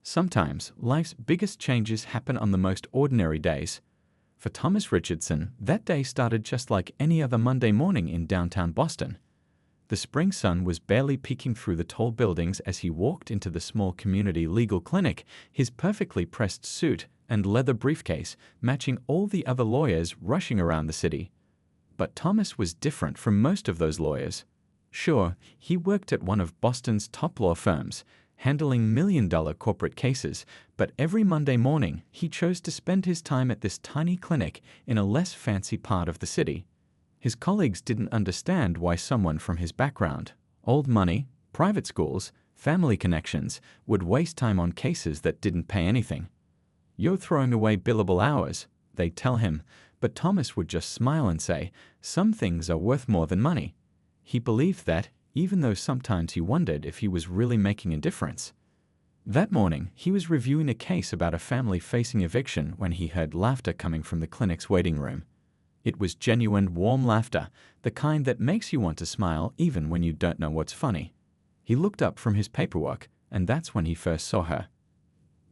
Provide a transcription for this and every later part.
Sometimes life's biggest changes happen on the most ordinary days. For Thomas Richardson, that day started just like any other Monday morning in downtown Boston. The spring sun was barely peeking through the tall buildings as he walked into the small community legal clinic, his perfectly pressed suit and leather briefcase matching all the other lawyers rushing around the city. But Thomas was different from most of those lawyers. Sure, he worked at one of Boston's top law firms, handling million-dollar corporate cases, but every Monday morning he chose to spend his time at this tiny clinic in a less fancy part of the city. His colleagues didn't understand why someone from his background, old money, private schools, family connections, would waste time on cases that didn't pay anything. "You're throwing away billable hours," they'd tell him, but Thomas would just smile and say, "Some things are worth more than money." He believed that, even though sometimes he wondered if he was really making a difference. That morning, he was reviewing a case about a family facing eviction when he heard laughter coming from the clinic's waiting room. It was genuine, warm laughter, the kind that makes you want to smile even when you don't know what's funny. He looked up from his paperwork, and that's when he first saw her.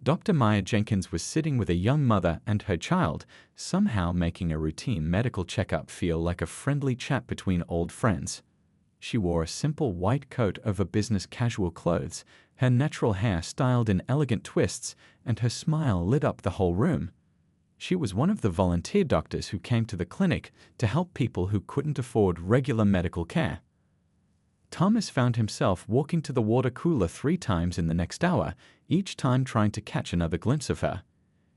Dr. Maya Jenkins was sitting with a young mother and her child, somehow making a routine medical checkup feel like a friendly chat between old friends. She wore a simple white coat over business casual clothes, her natural hair styled in elegant twists, and her smile lit up the whole room. She was one of the volunteer doctors who came to the clinic to help people who couldn't afford regular medical care. Thomas found himself walking to the water cooler 3 times in the next hour, each time trying to catch another glimpse of her.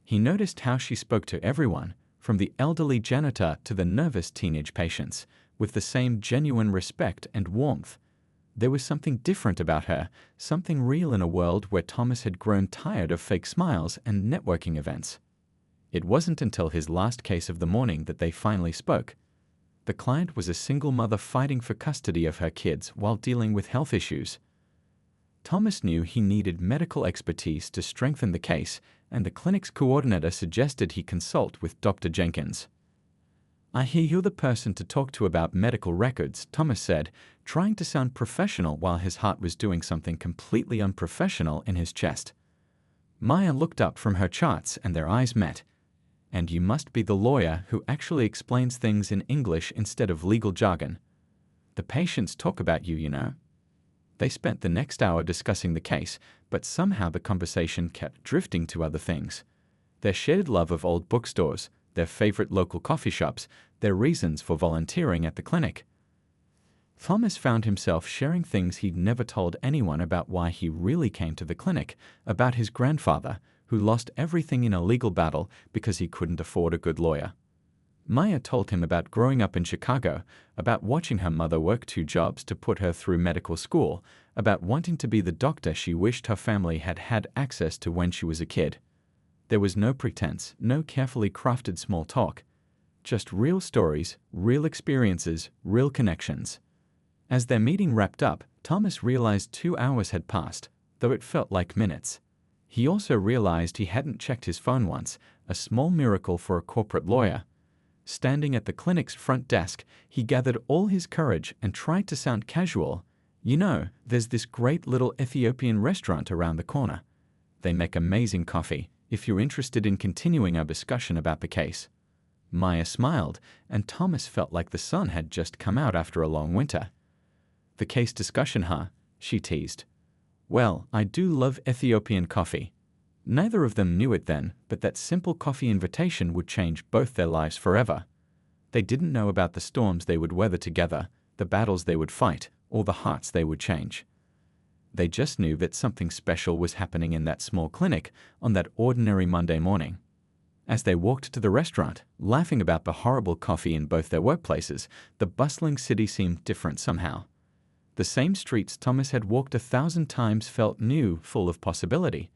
He noticed how she spoke to everyone, from the elderly janitor to the nervous teenage patients, with the same genuine respect and warmth. There was something different about her, something real in a world where Thomas had grown tired of fake smiles and networking events. It wasn't until his last case of the morning that they finally spoke. The client was a single mother fighting for custody of her kids while dealing with health issues. Thomas knew he needed medical expertise to strengthen the case, and the clinic's coordinator suggested he consult with Dr. Jenkins. "I hear you're the person to talk to about medical records," Thomas said, trying to sound professional while his heart was doing something completely unprofessional in his chest. Maya looked up from her charts and their eyes met. "And you must be the lawyer who actually explains things in English instead of legal jargon. The patients talk about you, you know." They spent the next hour discussing the case, but somehow the conversation kept drifting to other things. Their shared love of old bookstores, their favorite local coffee shops, their reasons for volunteering at the clinic. Thomas found himself sharing things he'd never told anyone about why he really came to the clinic, about his grandfather, who lost everything in a legal battle because he couldn't afford a good lawyer. Maya told him about growing up in Chicago, about watching her mother work 2 jobs to put her through medical school, about wanting to be the doctor she wished her family had had access to when she was a kid. There was no pretense, no carefully crafted small talk. Just real stories, real experiences, real connections. As their meeting wrapped up, Thomas realized 2 hours had passed, though it felt like minutes. He also realized he hadn't checked his phone once, a small miracle for a corporate lawyer. Standing at the clinic's front desk, he gathered all his courage and tried to sound casual. "You know, there's this great little Ethiopian restaurant around the corner. They make amazing coffee, if you're interested in continuing our discussion about the case." Maya smiled, and Thomas felt like the sun had just come out after a long winter. "The case discussion, huh?" she teased. "Well, I do love Ethiopian coffee." Neither of them knew it then, but that simple coffee invitation would change both their lives forever. They didn't know about the storms they would weather together, the battles they would fight, or the hearts they would change. They just knew that something special was happening in that small clinic on that ordinary Monday morning. As they walked to the restaurant, laughing about the horrible coffee in both their workplaces, the bustling city seemed different somehow. The same streets Thomas had walked 1,000 times felt new, full of possibility.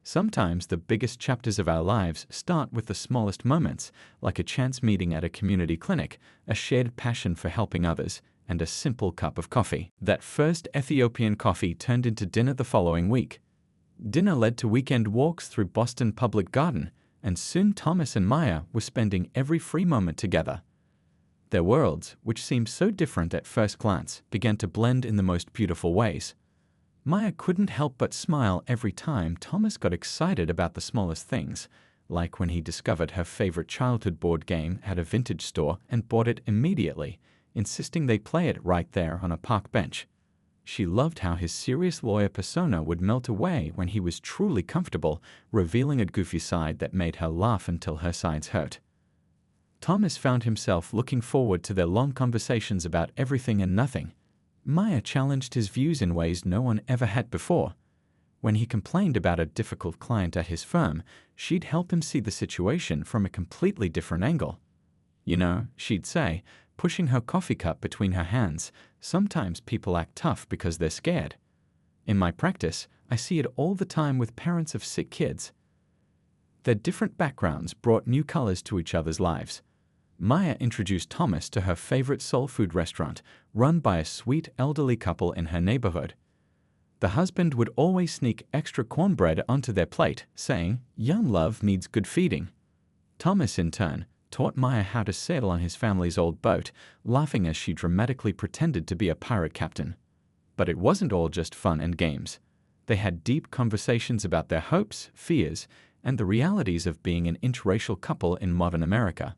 Sometimes the biggest chapters of our lives start with the smallest moments, like a chance meeting at a community clinic, a shared passion for helping others, and a simple cup of coffee. That first Ethiopian coffee turned into dinner the following week. Dinner led to weekend walks through Boston Public Garden, and soon Thomas and Maya were spending every free moment together. Their worlds, which seemed so different at first glance, began to blend in the most beautiful ways. Maya couldn't help but smile every time Thomas got excited about the smallest things, like when he discovered her favorite childhood board game at a vintage store and bought it immediately, insisting they play it right there on a park bench. She loved how his serious lawyer persona would melt away when he was truly comfortable, revealing a goofy side that made her laugh until her sides hurt. Thomas found himself looking forward to their long conversations about everything and nothing. Maya challenged his views in ways no one ever had before. When he complained about a difficult client at his firm, she'd help him see the situation from a completely different angle. "You know," she'd say, pushing her coffee cup between her hands, "sometimes people act tough because they're scared. In my practice, I see it all the time with parents of sick kids." Their different backgrounds brought new colors to each other's lives. Maya introduced Thomas to her favorite soul food restaurant, run by a sweet elderly couple in her neighborhood. The husband would always sneak extra cornbread onto their plate, saying, "Young love needs good feeding." Thomas, in turn, taught Maya how to sail on his family's old boat, laughing as she dramatically pretended to be a pirate captain. But it wasn't all just fun and games. They had deep conversations about their hopes, fears, and the realities of being an interracial couple in modern America.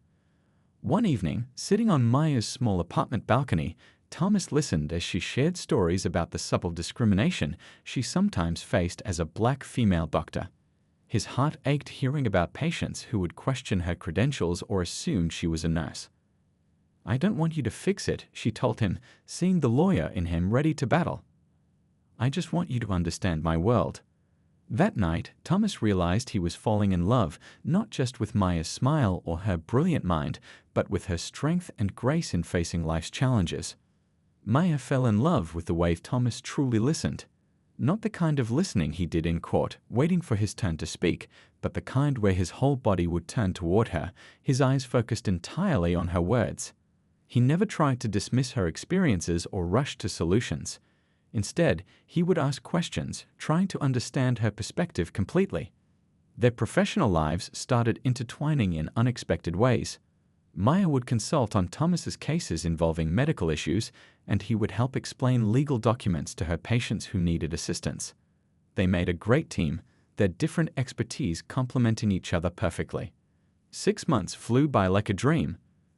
One evening, sitting on Maya's small apartment balcony, Thomas listened as she shared stories about the subtle discrimination she sometimes faced as a black female doctor. His heart ached hearing about patients who would question her credentials or assume she was a nurse. "I don't want you to fix it," she told him, seeing the lawyer in him ready to battle. "I just want you to understand my world." That night, Thomas realized he was falling in love, not just with Maya's smile or her brilliant mind, but with her strength and grace in facing life's challenges. Maya fell in love with the way Thomas truly listened. Not the kind of listening he did in court, waiting for his turn to speak, but the kind where his whole body would turn toward her, his eyes focused entirely on her words. He never tried to dismiss her experiences or rush to solutions. Instead, he would ask questions, trying to understand her perspective completely. Their professional lives started intertwining in unexpected ways. Maya would consult on Thomas's cases involving medical issues, and he would help explain legal documents to her patients who needed assistance. They made a great team, their different expertise complementing each other perfectly. 6 months flew by like a dream.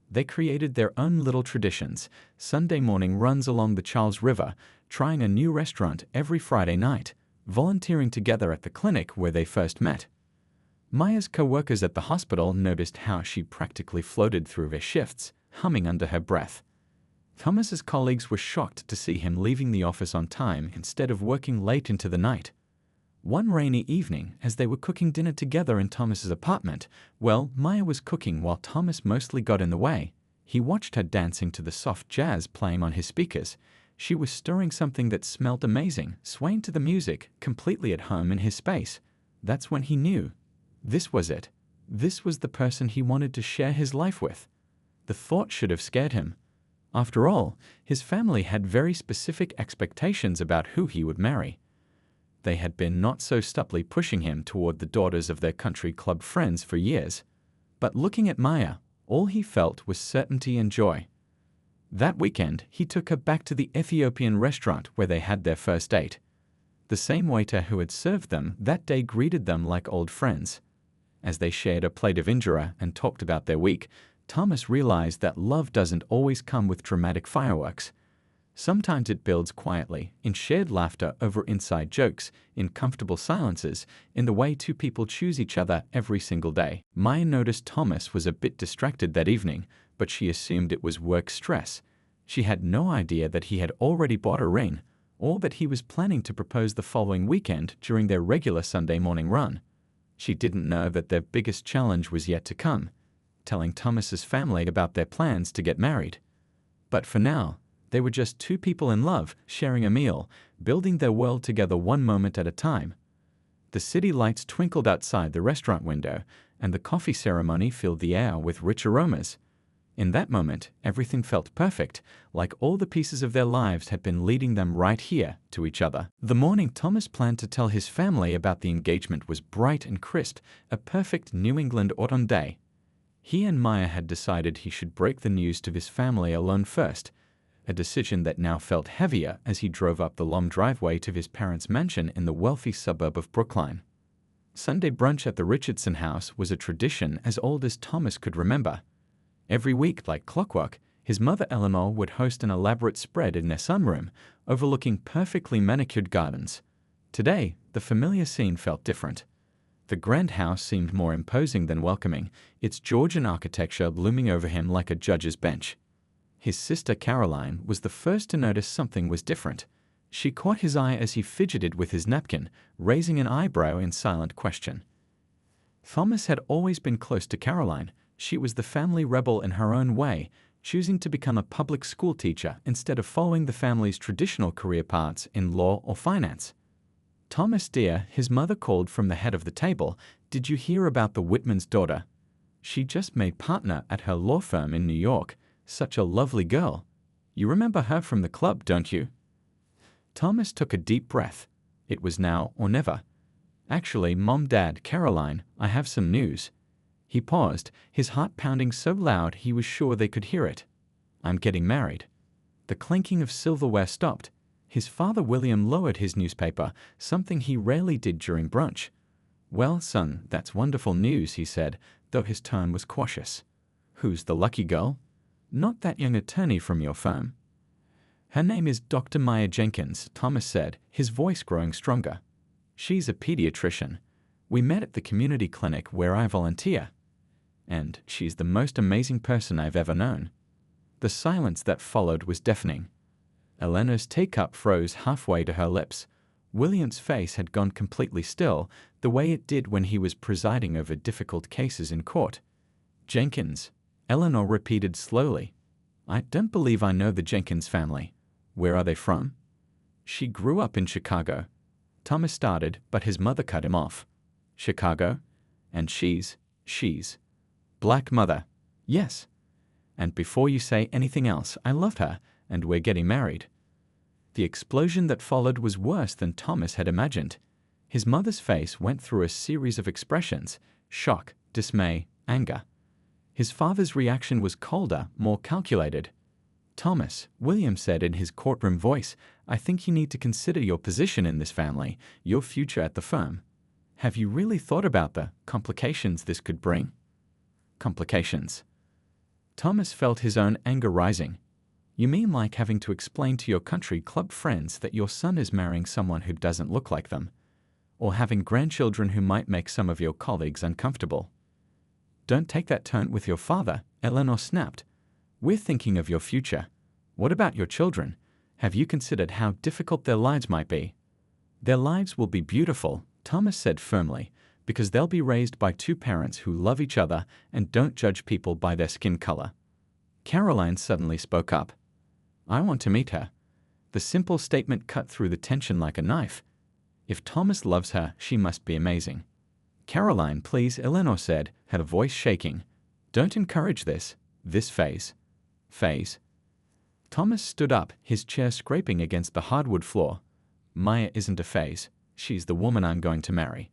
They created their own little traditions, Sunday morning runs along the Charles River, trying a new restaurant every Friday night, volunteering together at the clinic where they first met. Maya's co-workers at the hospital noticed how she practically floated through their shifts, humming under her breath. Thomas's colleagues were shocked to see him leaving the office on time instead of working late into the night. One rainy evening, as they were cooking dinner together in Thomas's apartment, Maya was cooking while Thomas mostly got in the way. He watched her dancing to the soft jazz playing on his speakers. She was stirring something that smelled amazing, swaying to the music, completely at home in his space. That's when he knew. This was it. This was the person he wanted to share his life with. The thought should have scared him. After all, his family had very specific expectations about who he would marry. They had been not so subtly pushing him toward the daughters of their country club friends for years. But looking at Maya, all he felt was certainty and joy. That weekend, he took her back to the Ethiopian restaurant where they had their first date. The same waiter who had served them that day greeted them like old friends. As they shared a plate of injera and talked about their week, Thomas realized that love doesn't always come with dramatic fireworks. Sometimes it builds quietly, in shared laughter over inside jokes, in comfortable silences, in the way two people choose each other every single day. Maya noticed Thomas was a bit distracted that evening, but she assumed it was work stress. She had no idea that he had already bought a ring, or that he was planning to propose the following weekend during their regular Sunday morning run. She didn't know that their biggest challenge was yet to come, telling Thomas's family about their plans to get married. But for now, they were just two people in love, sharing a meal, building their world together one moment at a time. The city lights twinkled outside the restaurant window, and the coffee ceremony filled the air with rich aromas. In that moment, everything felt perfect, like all the pieces of their lives had been leading them right here to each other. The morning Thomas planned to tell his family about the engagement was bright and crisp, a perfect New England autumn day. He and Maya had decided he should break the news to his family alone first. a decision that now felt heavier as he drove up the long driveway to his parents' mansion in the wealthy suburb of Brookline. Sunday brunch at the Richardson house was a tradition as old as Thomas could remember. Every week, like clockwork, his mother Eleanor would host an elaborate spread in their sunroom, overlooking perfectly manicured gardens. Today, the familiar scene felt different. The grand house seemed more imposing than welcoming, its Georgian architecture looming over him like a judge's bench. His sister Caroline was the first to notice something was different. She caught his eye as he fidgeted with his napkin, raising an eyebrow in silent question. Thomas had always been close to Caroline. She was the family rebel in her own way, choosing to become a public school teacher instead of following the family's traditional career paths in law or finance. "Thomas, dear," his mother called from the head of the table, "did you hear about the Whitman's daughter? She just made partner at her law firm in New York. Such a lovely girl. You remember her from the club, don't you?" Thomas took a deep breath. It was now or never. "Actually, Mom, Dad, Caroline, I have some news." He paused, his heart pounding so loud he was sure they could hear it. "I'm getting married." The clinking of silverware stopped. His father William lowered his newspaper, something he rarely did during brunch. "Well, son, that's wonderful news," he said, though his tone was cautious. "Who's the lucky girl?" "Not that young attorney from your firm." "Her name is Dr. Maya Jenkins," Thomas said, his voice growing stronger. "She's a pediatrician. We met at the community clinic where I volunteer. And she's the most amazing person I've ever known." The silence that followed was deafening. Eleanor's teacup froze halfway to her lips. William's face had gone completely still, the way it did when he was presiding over difficult cases in court. "Jenkins," Eleanor repeated slowly. "I don't believe I know the Jenkins family. Where are they from?" "She grew up in Chicago." Thomas started, but his mother cut him off. "Chicago? And she's Black mother." "Yes. And before you say anything else, I love her, and we're getting married." The explosion that followed was worse than Thomas had imagined. His mother's face went through a series of expressions: shock, dismay, anger. His father's reaction was colder, more calculated. "Thomas," William said in his courtroom voice, "I think you need to consider your position in this family, your future at the firm. Have you really thought about the complications this could bring?" Complications. Thomas felt his own anger rising. "You mean like having to explain to your country club friends that your son is marrying someone who doesn't look like them? Or having grandchildren who might make some of your colleagues uncomfortable?" "Don't take that tone with your father," Eleanor snapped. "We're thinking of your future. What about your children? Have you considered how difficult their lives might be?" "Their lives will be beautiful," Thomas said firmly, "because they'll be raised by two parents who love each other and don't judge people by their skin color." Caroline suddenly spoke up. "I want to meet her." The simple statement cut through the tension like a knife. If Thomas loves her, she must be amazing. "Caroline, please," Eleanor said, her voice shaking. "Don't encourage this phase." Thomas stood up, his chair scraping against the hardwood floor. "Maya isn't a phase. She's the woman I'm going to marry.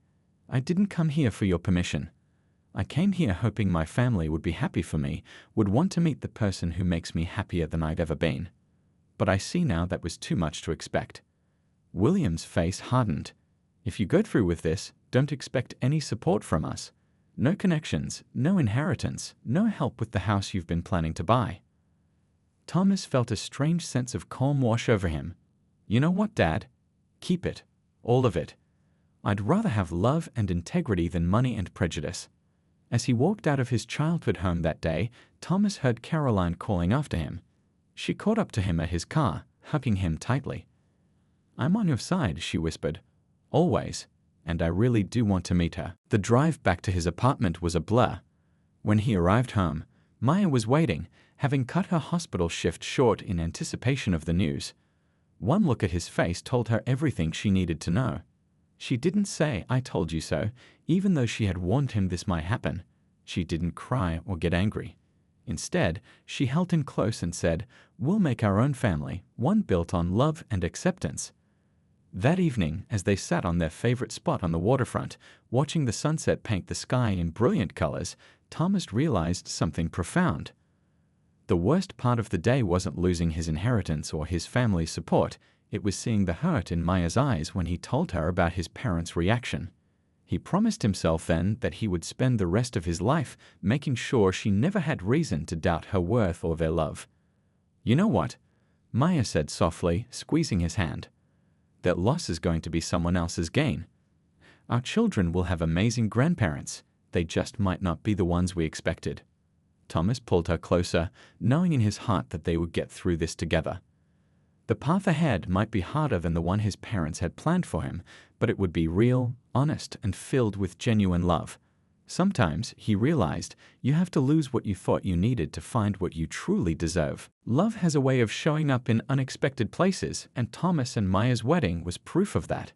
I didn't come here for your permission. I came here hoping my family would be happy for me, would want to meet the person who makes me happier than I've ever been. But I see now that was too much to expect." William's face hardened. "If you go through with this, don't expect any support from us. No connections, no inheritance, no help with the house you've been planning to buy." Thomas felt a strange sense of calm wash over him. "You know what, Dad? Keep it. All of it. I'd rather have love and integrity than money and prejudice." As he walked out of his childhood home that day, Thomas heard Caroline calling after him. She caught up to him at his car, hugging him tightly. "I'm on your side," she whispered. "Always. And I really do want to meet her." The drive back to his apartment was a blur. When he arrived home, Maya was waiting, having cut her hospital shift short in anticipation of the news. One look at his face told her everything she needed to know. She didn't say, "I told you so," even though she had warned him this might happen. She didn't cry or get angry. Instead, she held him close and said, "We'll make our own family, one built on love and acceptance." That evening, as they sat on their favorite spot on the waterfront, watching the sunset paint the sky in brilliant colors, Thomas realized something profound. The worst part of the day wasn't losing his inheritance or his family's support. It was seeing the hurt in Maya's eyes when he told her about his parents' reaction. He promised himself then that he would spend the rest of his life making sure she never had reason to doubt her worth or their love. "You know what?" Maya said softly, squeezing his hand. "That loss is going to be someone else's gain. Our children will have amazing grandparents. They just might not be the ones we expected." Thomas pulled her closer, knowing in his heart that they would get through this together. The path ahead might be harder than the one his parents had planned for him, but it would be real, honest, and filled with genuine love. Sometimes, he realized, you have to lose what you thought you needed to find what you truly deserve. Love has a way of showing up in unexpected places, and Thomas and Maya's wedding was proof of that.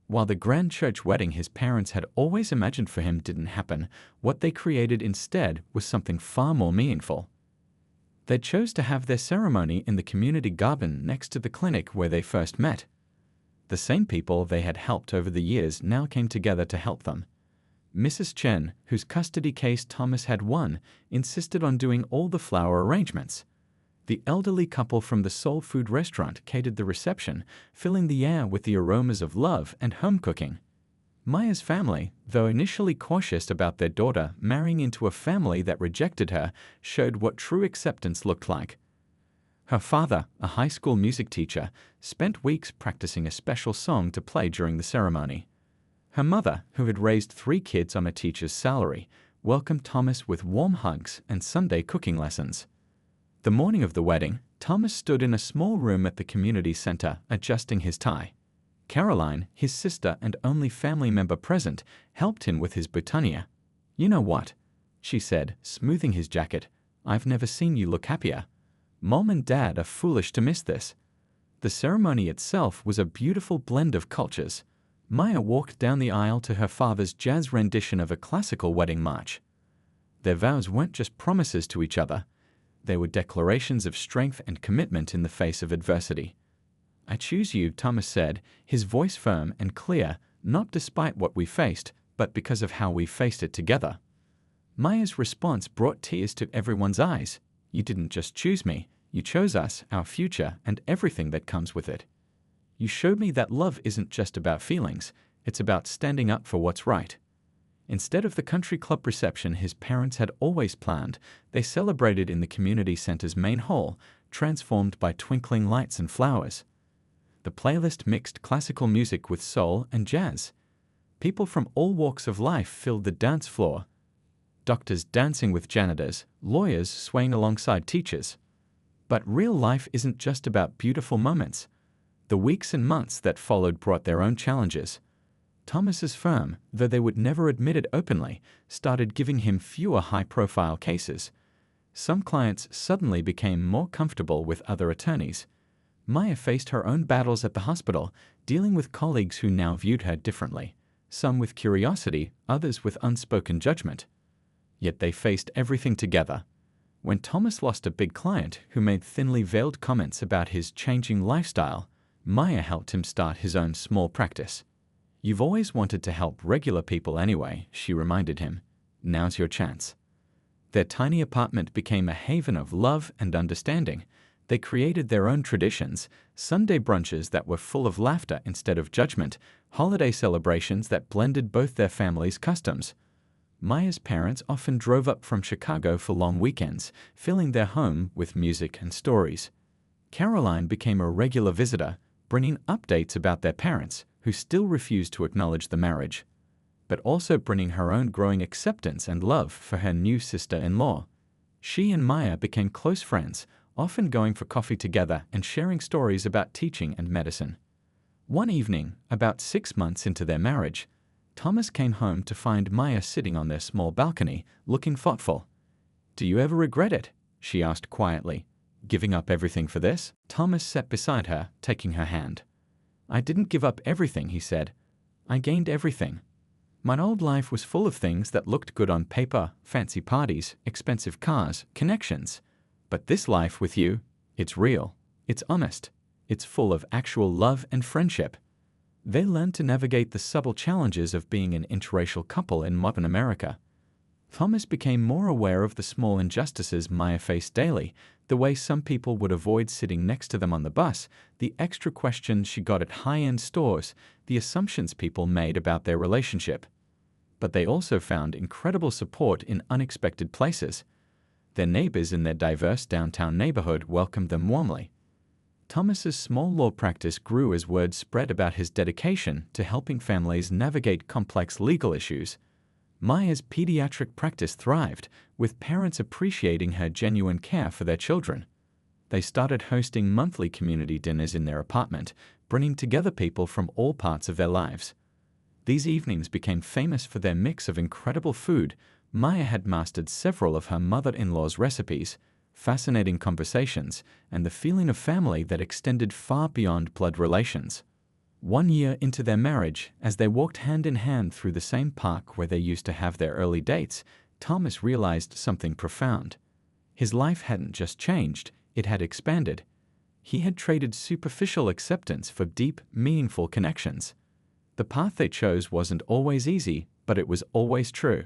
While the grand church wedding his parents had always imagined for him didn't happen, what they created instead was something far more meaningful. They chose to have their ceremony in the community garden next to the clinic where they first met. The same people they had helped over the years now came together to help them. Mrs. Chen, whose custody case Thomas had won, insisted on doing all the flower arrangements. The elderly couple from the soul food restaurant catered the reception, filling the air with the aromas of love and home cooking. Maya's family, though initially cautious about their daughter marrying into a family that rejected her, showed what true acceptance looked like. Her father, a high school music teacher, spent weeks practicing a special song to play during the ceremony. Her mother, who had raised 3 kids on a teacher's salary, welcomed Thomas with warm hugs and Sunday cooking lessons. The morning of the wedding, Thomas stood in a small room at the community center, adjusting his tie. Caroline, his sister and only family member present, helped him with his boutonniere. "You know what?" she said, smoothing his jacket. "I've never seen you look happier. Mom and Dad are foolish to miss this." The ceremony itself was a beautiful blend of cultures. Maya walked down the aisle to her father's jazz rendition of a classical wedding march. Their vows weren't just promises to each other. They were declarations of strength and commitment in the face of adversity. "I choose you," Thomas said, his voice firm and clear, not despite what we faced, but because of how we faced it together. Maya's response brought tears to everyone's eyes. "You didn't just choose me, you chose us, our future, and everything that comes with it. You showed me that love isn't just about feelings, it's about standing up for what's right." Instead of the country club reception his parents had always planned, they celebrated in the community center's main hall, transformed by twinkling lights and flowers. The playlist mixed classical music with soul and jazz. People from all walks of life filled the dance floor. Doctors dancing with janitors, lawyers swaying alongside teachers. But real life isn't just about beautiful moments. The weeks and months that followed brought their own challenges. Thomas's firm, though they would never admit it openly, started giving him fewer high-profile cases. Some clients suddenly became more comfortable with other attorneys. Maya faced her own battles at the hospital, dealing with colleagues who now viewed her differently, some with curiosity, others with unspoken judgment. Yet they faced everything together. When Thomas lost a big client who made thinly veiled comments about his changing lifestyle, Maya helped him start his own small practice. "You've always wanted to help regular people anyway," she reminded him. "Now's your chance." Their tiny apartment became a haven of love and understanding. They created their own traditions, Sunday brunches that were full of laughter instead of judgment, holiday celebrations that blended both their families' customs. Maya's parents often drove up from Chicago for long weekends, filling their home with music and stories. Caroline became a regular visitor, bringing updates about their parents, who still refused to acknowledge the marriage, but also bringing her own growing acceptance and love for her new sister-in-law. She and Maya became close friends, often going for coffee together and sharing stories about teaching and medicine. One evening, about 6 months into their marriage, Thomas came home to find Maya sitting on their small balcony, looking thoughtful. "Do you ever regret it?" she asked quietly. "Giving up everything for this?" Thomas sat beside her, taking her hand. "I didn't give up everything," he said. "I gained everything. My old life was full of things that looked good on paper, fancy parties, expensive cars, connections. But this life with you, it's real, it's honest, it's full of actual love and friendship." They learned to navigate the subtle challenges of being an interracial couple in modern America. Thomas became more aware of the small injustices Maya faced daily, the way some people would avoid sitting next to them on the bus, the extra questions she got at high-end stores, the assumptions people made about their relationship. But they also found incredible support in unexpected places. Their neighbors in their diverse downtown neighborhood welcomed them warmly. Thomas's small law practice grew as word spread about his dedication to helping families navigate complex legal issues. Maya's pediatric practice thrived, with parents appreciating her genuine care for their children. They started hosting monthly community dinners in their apartment, bringing together people from all parts of their lives. These evenings became famous for their mix of incredible food. Maya had mastered several of her mother-in-law's recipes, fascinating conversations, and the feeling of family that extended far beyond blood relations. 1 year into their marriage, as they walked hand in hand through the same park where they used to have their early dates, Thomas realized something profound. His life hadn't just changed, it had expanded. He had traded superficial acceptance for deep, meaningful connections. The path they chose wasn't always easy, but it was always true.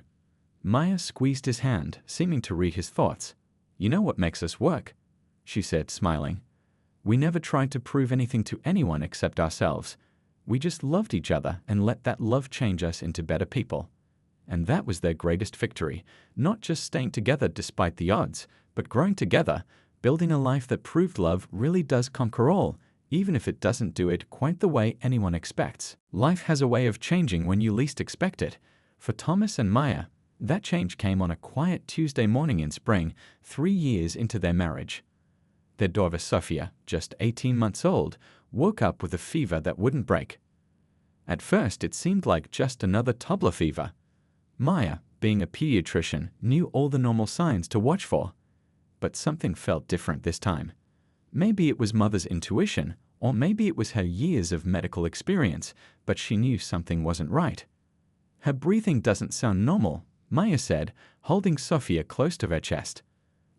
Maya squeezed his hand, seeming to read his thoughts. "You know what makes us work?" she said, smiling. "We never tried to prove anything to anyone except ourselves. We just loved each other and let that love change us into better people." And that was their greatest victory, not just staying together despite the odds, but growing together, building a life that proved love really does conquer all, even if it doesn't do it quite the way anyone expects. Life has a way of changing when you least expect it. For Thomas and Maya, that change came on a quiet Tuesday morning in spring, 3 years into their marriage. Their daughter Sophia, just 18 months old, woke up with a fever that wouldn't break. At first, it seemed like just another toddler fever. Maya, being a pediatrician, knew all the normal signs to watch for. But something felt different this time. Maybe it was mother's intuition, or maybe it was her years of medical experience, but she knew something wasn't right. "Her breathing doesn't sound normal," Maya said, holding Sophia close to her chest.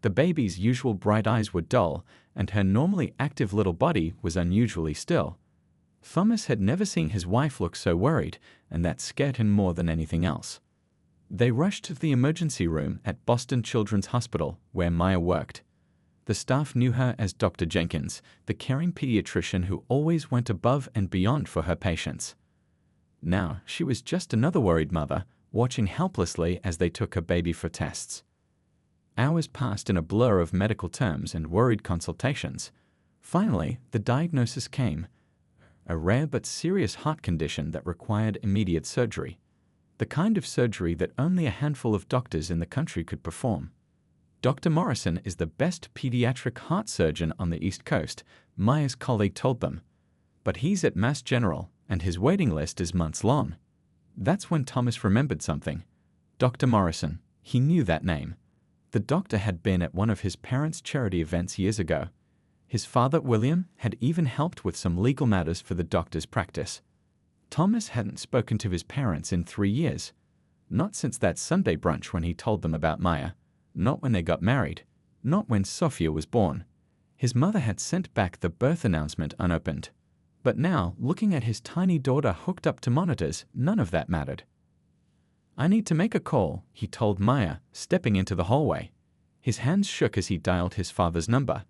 The baby's usual bright eyes were dull, and her normally active little body was unusually still. Thomas had never seen his wife look so worried, and that scared him more than anything else. They rushed to the emergency room at Boston Children's Hospital, where Maya worked. The staff knew her as Dr. Jenkins, the caring pediatrician who always went above and beyond for her patients. Now, she was just another worried mother, watching helplessly as they took her baby for tests. Hours passed in a blur of medical terms and worried consultations. Finally, the diagnosis came: a rare but serious heart condition that required immediate surgery. The kind of surgery that only a handful of doctors in the country could perform. "Dr. Morrison is the best pediatric heart surgeon on the East Coast," Maya's colleague told them. "But he's at Mass General, and his waiting list is months long." That's when Thomas remembered something. Dr. Morrison. He knew that name. The doctor had been at one of his parents' charity events years ago. His father, William, had even helped with some legal matters for the doctor's practice. Thomas hadn't spoken to his parents in 3 years. Not since that Sunday brunch when he told them about Maya. Not when they got married. Not when Sophia was born. His mother had sent back the birth announcement unopened. But now, looking at his tiny daughter hooked up to monitors, none of that mattered. "I need to make a call," he told Maya, stepping into the hallway. His hands shook as he dialed his father's number.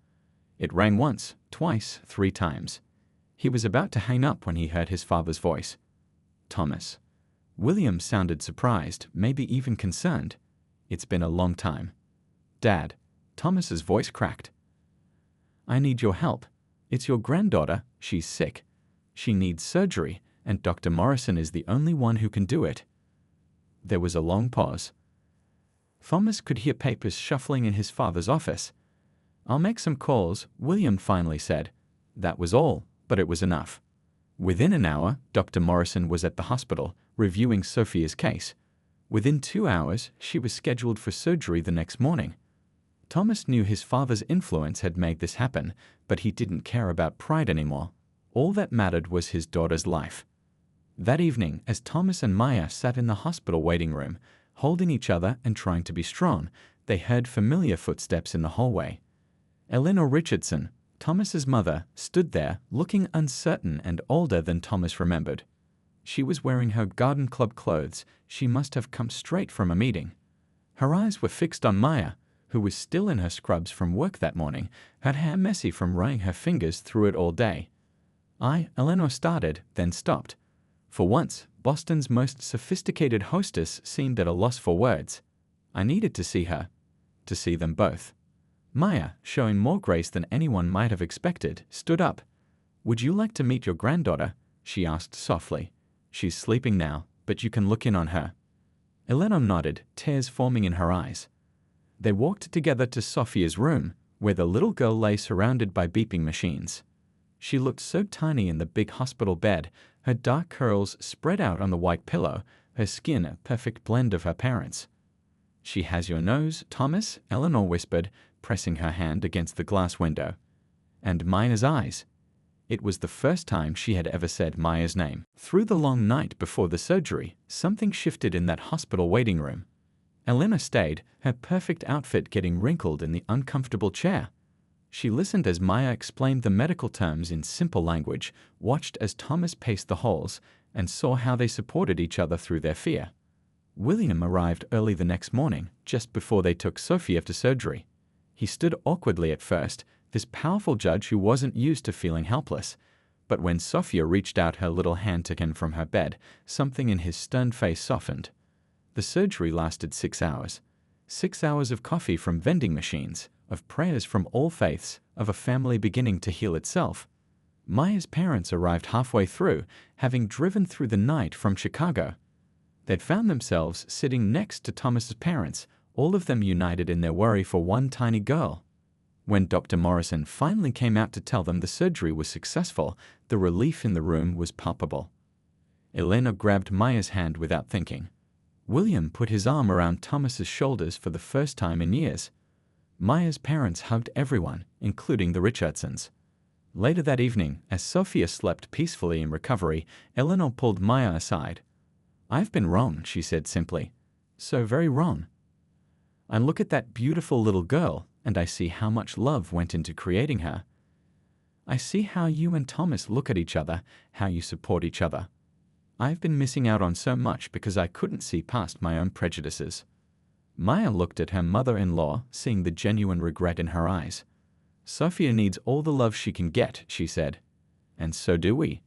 It rang once, twice, 3 times. He was about to hang up when he heard his father's voice. "Thomas." William sounded surprised, maybe even concerned. "It's been a long time." "Dad." Thomas's voice cracked. "I need your help. It's your granddaughter. She's sick. She needs surgery, and Dr. Morrison is the only one who can do it." There was a long pause. Thomas could hear papers shuffling in his father's office. "I'll make some calls," William finally said. That was all, but it was enough. Within an hour, Dr. Morrison was at the hospital, reviewing Sophia's case. Within 2 hours, she was scheduled for surgery the next morning. Thomas knew his father's influence had made this happen, but he didn't care about pride anymore. All that mattered was his daughter's life. That evening, as Thomas and Maya sat in the hospital waiting room, holding each other and trying to be strong, they heard familiar footsteps in the hallway. Eleanor Richardson, Thomas's mother, stood there, looking uncertain and older than Thomas remembered. She was wearing her garden club clothes. She must have come straight from a meeting. Her eyes were fixed on Maya, who was still in her scrubs from work that morning, her hair messy from running her fingers through it all day. Eleanor started, then stopped. For once, Boston's most sophisticated hostess seemed at a loss for words. I needed to see her. To see them both. Maya, showing more grace than anyone might have expected, stood up. "Would you like to meet your granddaughter?" she asked softly. "She's sleeping now, but you can look in on her." Eleanor nodded, tears forming in her eyes. They walked together to Sophia's room, where the little girl lay surrounded by beeping machines. She looked so tiny in the big hospital bed, her dark curls spread out on the white pillow, her skin a perfect blend of her parents'. "She has your nose, Thomas," Eleanor whispered, pressing her hand against the glass window. "And Maya's eyes." It was the first time she had ever said Maya's name. Through the long night before the surgery, something shifted in that hospital waiting room. Eleanor stayed, her perfect outfit getting wrinkled in the uncomfortable chair. She listened as Maya explained the medical terms in simple language, watched as Thomas paced the halls, and saw how they supported each other through their fear. William arrived early the next morning, just before they took Sophia to surgery. He stood awkwardly at first, this powerful judge who wasn't used to feeling helpless. But when Sophia reached out her little hand to him from her bed, something in his stern face softened. The surgery lasted 6 hours. 6 hours of coffee from vending machines, of prayers from all faiths, of a family beginning to heal itself. Maya's parents arrived halfway through, having driven through the night from Chicago. They'd found themselves sitting next to Thomas's parents, all of them united in their worry for one tiny girl. When Dr. Morrison finally came out to tell them the surgery was successful, the relief in the room was palpable. Elena grabbed Maya's hand without thinking. William put his arm around Thomas's shoulders for the first time in years. Maya's parents hugged everyone, including the Richardsons. Later that evening, as Sophia slept peacefully in recovery, Eleanor pulled Maya aside. "I've been wrong," she said simply. "So very wrong. I look at that beautiful little girl, and I see how much love went into creating her. I see how you and Thomas look at each other, how you support each other. I've been missing out on so much because I couldn't see past my own prejudices." Maya looked at her mother-in-law, seeing the genuine regret in her eyes. "Sophia needs all the love she can get," she said. "And so do we.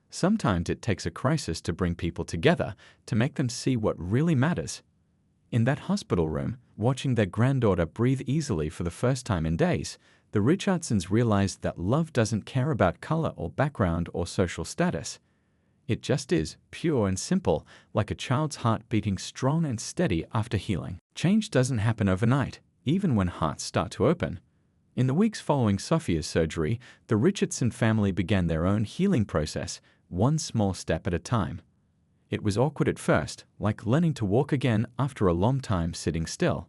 Sometimes it takes a crisis to bring people together, to make them see what really matters." In that hospital room, watching their granddaughter breathe easily for the first time in days, the Richardsons realized that love doesn't care about color or background or social status. It just is, pure and simple, like a child's heart beating strong and steady after healing. Change doesn't happen overnight, even when hearts start to open. In the weeks following Sophia's surgery, the Richardson family began their own healing process, one small step at a time. It was awkward at first, like learning to walk again after a long time sitting still.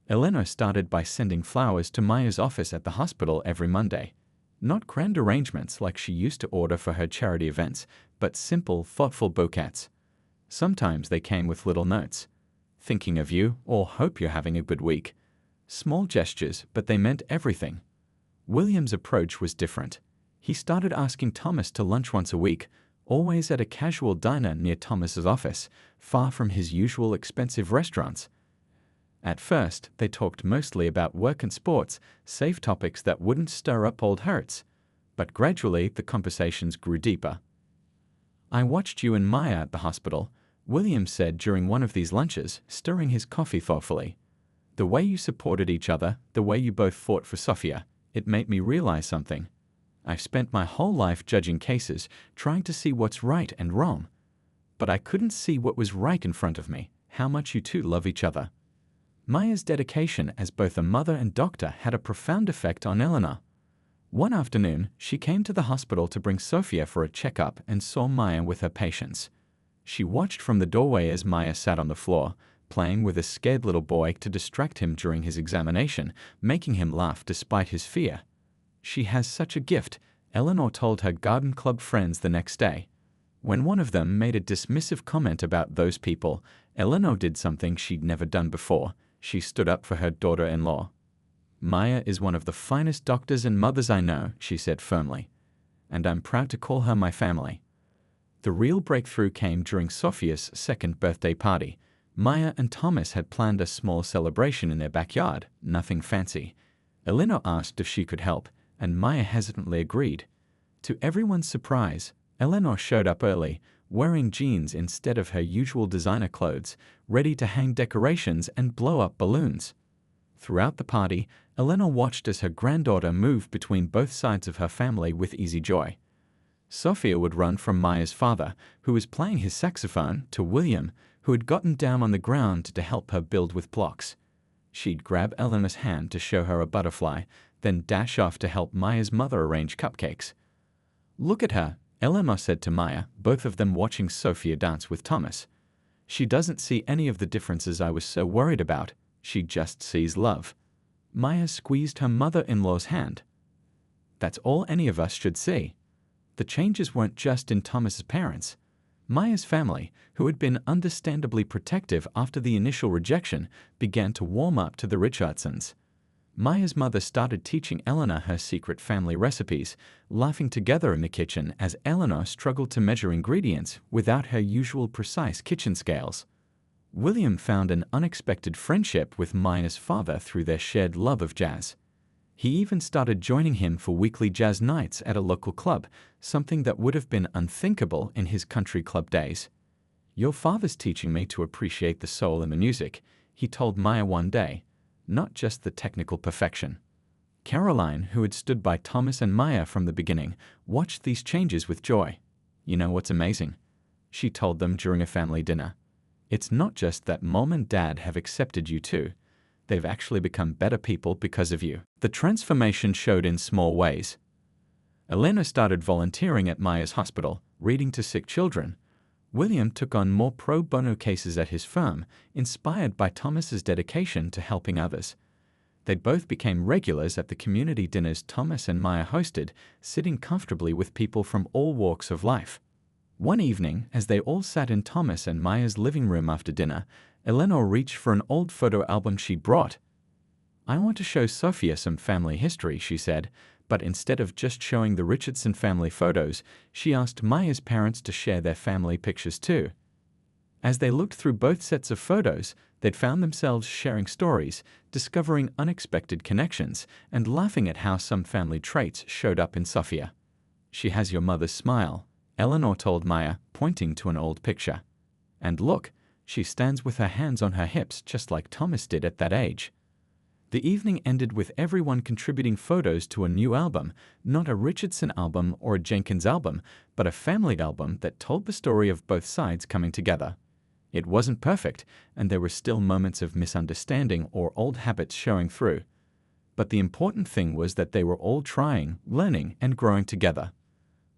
Eleanor started by sending flowers to Maya's office at the hospital every Monday. Not grand arrangements like she used to order for her charity events, but simple, thoughtful bouquets. Sometimes they came with little notes. "Thinking of you," or "Hope you're having a good week." Small gestures, but they meant everything. William's approach was different. He started asking Thomas to lunch once a week, always at a casual diner near Thomas's office, far from his usual expensive restaurants. At first, they talked mostly about work and sports, safe topics that wouldn't stir up old hurts. But gradually, the conversations grew deeper. "I watched you and Maya at the hospital," William said during one of these lunches, stirring his coffee thoughtfully. "The way you supported each other, the way you both fought for Sophia, it made me realize something. I've spent my whole life judging cases, trying to see what's right and wrong. But I couldn't see what was right in front of me, how much you two love each other." Maya's dedication as both a mother and doctor had a profound effect on Eleanor. One afternoon, she came to the hospital to bring Sophia for a checkup and saw Maya with her patients. She watched from the doorway as Maya sat on the floor, playing with a scared little boy to distract him during his examination, making him laugh despite his fear. "She has such a gift," Eleanor told her garden club friends the next day. When one of them made a dismissive comment about those people, Eleanor did something she'd never done before. She stood up for her daughter-in-law. "Maya is one of the finest doctors and mothers I know," she said firmly. "And I'm proud to call her my family." The real breakthrough came during Sophia's second birthday party. Maya and Thomas had planned a small celebration in their backyard, nothing fancy. Eleanor asked if she could help, and Maya hesitantly agreed. To everyone's surprise, Eleanor showed up early, wearing jeans instead of her usual designer clothes, ready to hang decorations and blow up balloons. Throughout the party, Eleanor watched as her granddaughter moved between both sides of her family with easy joy. Sophia would run from Maya's father, who was playing his saxophone, to William, who had gotten down on the ground to help her build with blocks. She'd grab Eleanor's hand to show her a butterfly, then dash off to help Maya's mother arrange cupcakes. "Look at her," Eleanor said to Maya, both of them watching Sophia dance with Thomas. "She doesn't see any of the differences I was so worried about. She just sees love." Maya squeezed her mother-in-law's hand. "That's all any of us should see." The changes weren't just in Thomas's parents. Maya's family, who had been understandably protective after the initial rejection, began to warm up to the Richardsons. Maya's mother started teaching Eleanor her secret family recipes, laughing together in the kitchen as Eleanor struggled to measure ingredients without her usual precise kitchen scales. William found an unexpected friendship with Maya's father through their shared love of jazz. He even started joining him for weekly jazz nights at a local club, something that would have been unthinkable in his country club days. "Your father's teaching me to appreciate the soul in the music," he told Maya one day, "not just the technical perfection." Caroline, who had stood by Thomas and Maya from the beginning, watched these changes with joy. "You know what's amazing?" she told them during a family dinner. "It's not just that Mom and Dad have accepted you too. They've actually become better people because of you." The transformation showed in small ways. Elena started volunteering at Maya's hospital, reading to sick children. William took on more pro bono cases at his firm, inspired by Thomas's dedication to helping others. They both became regulars at the community dinners Thomas and Maya hosted, sitting comfortably with people from all walks of life. One evening, as they all sat in Thomas and Maya's living room after dinner, Eleanor reached for an old photo album she brought. "I want to show Sophia some family history," she said, but instead of just showing the Richardson family photos, she asked Maya's parents to share their family pictures too. As they looked through both sets of photos, they'd found themselves sharing stories, discovering unexpected connections, and laughing at how some family traits showed up in Sophia. "She has your mother's smile," Eleanor told Maya, pointing to an old picture. "And look, she stands with her hands on her hips just like Thomas did at that age." The evening ended with everyone contributing photos to a new album, not a Richardson album or a Jenkins album, but a family album that told the story of both sides coming together. It wasn't perfect, and there were still moments of misunderstanding or old habits showing through. But the important thing was that they were all trying, learning, and growing together.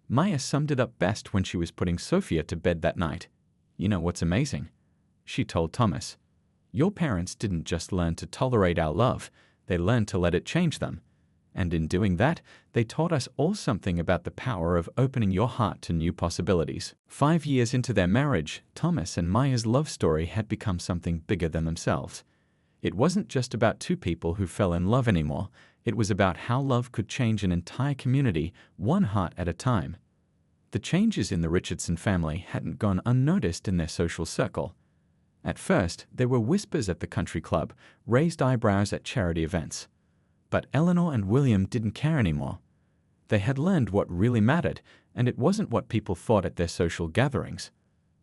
Maya summed it up best when she was putting Sophia to bed that night. "You know what's amazing?" she told Thomas. "Your parents didn't just learn to tolerate our love, they learned to let it change them. And in doing that, they taught us all something about the power of opening your heart to new possibilities." 5 years into their marriage, Thomas and Maya's love story had become something bigger than themselves. It wasn't just about two people who fell in love anymore, it was about how love could change an entire community, one heart at a time. The changes in the Richardson family hadn't gone unnoticed in their social circle. At first, there were whispers at the country club, raised eyebrows at charity events. But Eleanor and William didn't care anymore. They had learned what really mattered, and it wasn't what people thought at their social gatherings.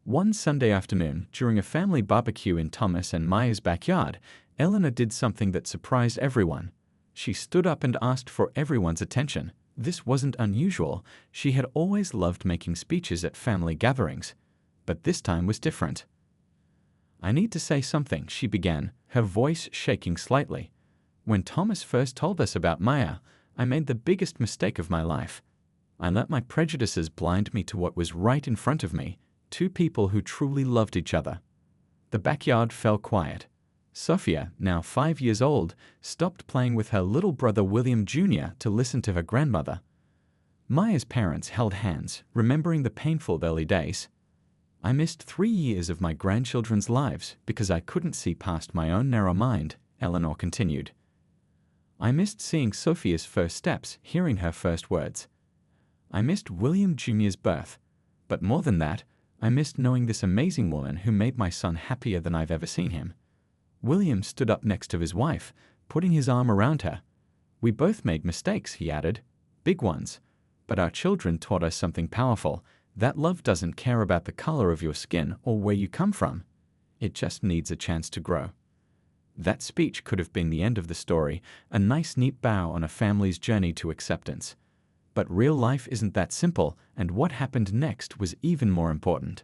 One Sunday afternoon, during a family barbecue in Thomas and Maya's backyard, Eleanor did something that surprised everyone. She stood up and asked for everyone's attention. This wasn't unusual. She had always loved making speeches at family gatherings. But this time was different. "I need to say something," she began, her voice shaking slightly. "When Thomas first told us about Maya, I made the biggest mistake of my life. I let my prejudices blind me to what was right in front of me, two people who truly loved each other." The backyard fell quiet. Sophia, now 5 years old, stopped playing with her little brother William Jr. to listen to her grandmother. Maya's parents held hands, remembering the painful early days. "I missed 3 years of my grandchildren's lives because I couldn't see past my own narrow mind," Eleanor continued. "I missed seeing Sophia's first steps, hearing her first words. I missed William Jr.'s birth. But more than that, I missed knowing this amazing woman who made my son happier than I've ever seen him." William stood up next to his wife, putting his arm around her. "We both made mistakes," he added. "Big ones. But our children taught us something powerful, that love doesn't care about the color of your skin or where you come from. It just needs a chance to grow." That speech could have been the end of the story, a nice neat bow on a family's journey to acceptance. But real life isn't that simple, and what happened next was even more important.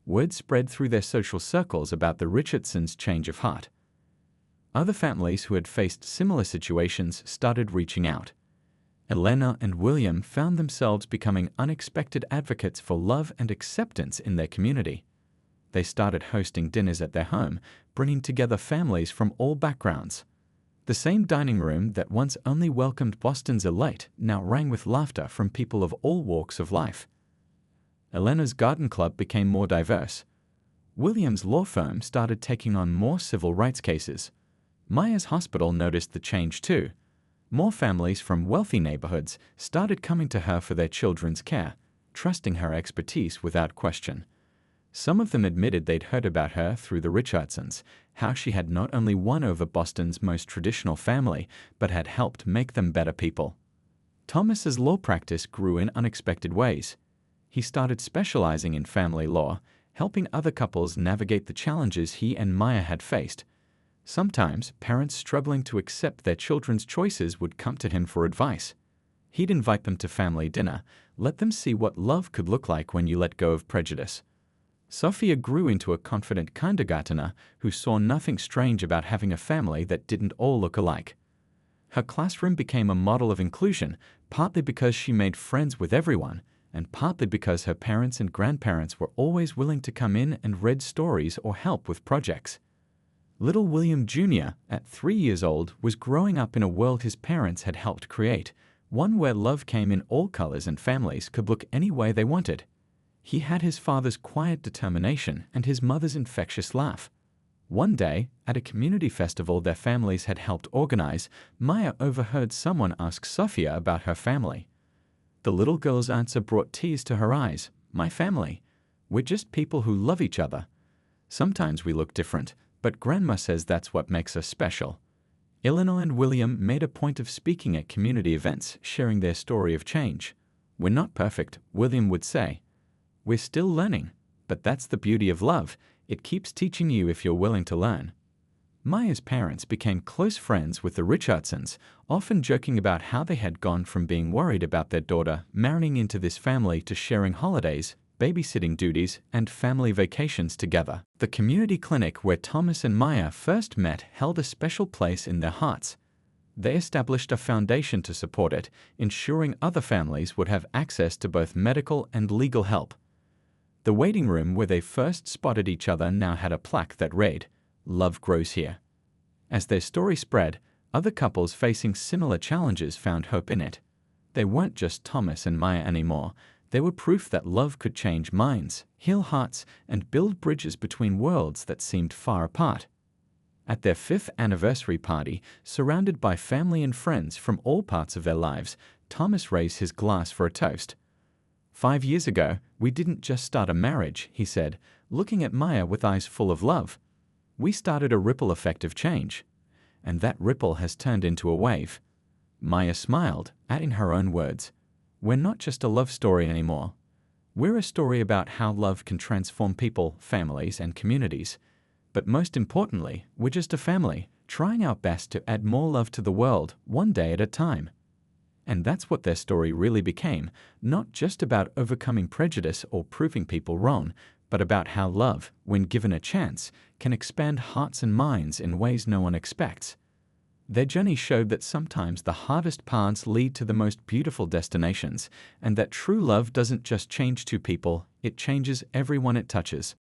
Word spread through their social circles about the Richardsons' change of heart. Other families who had faced similar situations started reaching out. Elena and William found themselves becoming unexpected advocates for love and acceptance in their community. They started hosting dinners at their home, bringing together families from all backgrounds. The same dining room that once only welcomed Boston's elite now rang with laughter from people of all walks of life. Elena's garden club became more diverse. William's law firm started taking on more civil rights cases. Maya's hospital noticed the change too. More families from wealthy neighborhoods started coming to her for their children's care, trusting her expertise without question. Some of them admitted they'd heard about her through the Richardsons, how she had not only won over Boston's most traditional family, but had helped make them better people. Thomas's law practice grew in unexpected ways. He started specializing in family law, helping other couples navigate the challenges he and Maya had faced. Sometimes, parents struggling to accept their children's choices would come to him for advice. He'd invite them to family dinner, let them see what love could look like when you let go of prejudice. Sophia grew into a confident kindergartner who saw nothing strange about having a family that didn't all look alike. Her classroom became a model of inclusion, partly because she made friends with everyone, and partly because her parents and grandparents were always willing to come in and read stories or help with projects. Little William Jr., at 3 years old, was growing up in a world his parents had helped create, one where love came in all colors and families could look any way they wanted. He had his father's quiet determination and his mother's infectious laugh. One day, at a community festival their families had helped organize, Maya overheard someone ask Sophia about her family. The little girl's answer brought tears to her eyes. "My family. We're just people who love each other. Sometimes we look different, but Grandma says that's what makes us special." Eleanor and William made a point of speaking at community events, sharing their story of change. "We're not perfect," William would say. "We're still learning, but that's the beauty of love. It keeps teaching you if you're willing to learn." Maya's parents became close friends with the Richardsons, often joking about how they had gone from being worried about their daughter marrying into this family to sharing holidays, babysitting duties, and family vacations together. The community clinic where Thomas and Maya first met held a special place in their hearts. They established a foundation to support it, ensuring other families would have access to both medical and legal help. The waiting room where they first spotted each other now had a plaque that read, "Love grows here." As their story spread, other couples facing similar challenges found hope in it. They weren't just Thomas and Maya anymore. They were proof that love could change minds, heal hearts, and build bridges between worlds that seemed far apart. At their 5th anniversary party, surrounded by family and friends from all parts of their lives, Thomas raised his glass for a toast. "5 years ago, we didn't just start a marriage," he said, looking at Maya with eyes full of love. "We started a ripple effect of change. And that ripple has turned into a wave." Maya smiled, adding her own words. "We're not just a love story anymore. We're a story about how love can transform people, families, and communities. But most importantly, we're just a family, trying our best to add more love to the world, one day at a time." And that's what their story really became, not just about overcoming prejudice or proving people wrong, but about how love, when given a chance, can expand hearts and minds in ways no one expects. Their journey showed that sometimes the hardest paths lead to the most beautiful destinations, and that true love doesn't just change two people, it changes everyone it touches.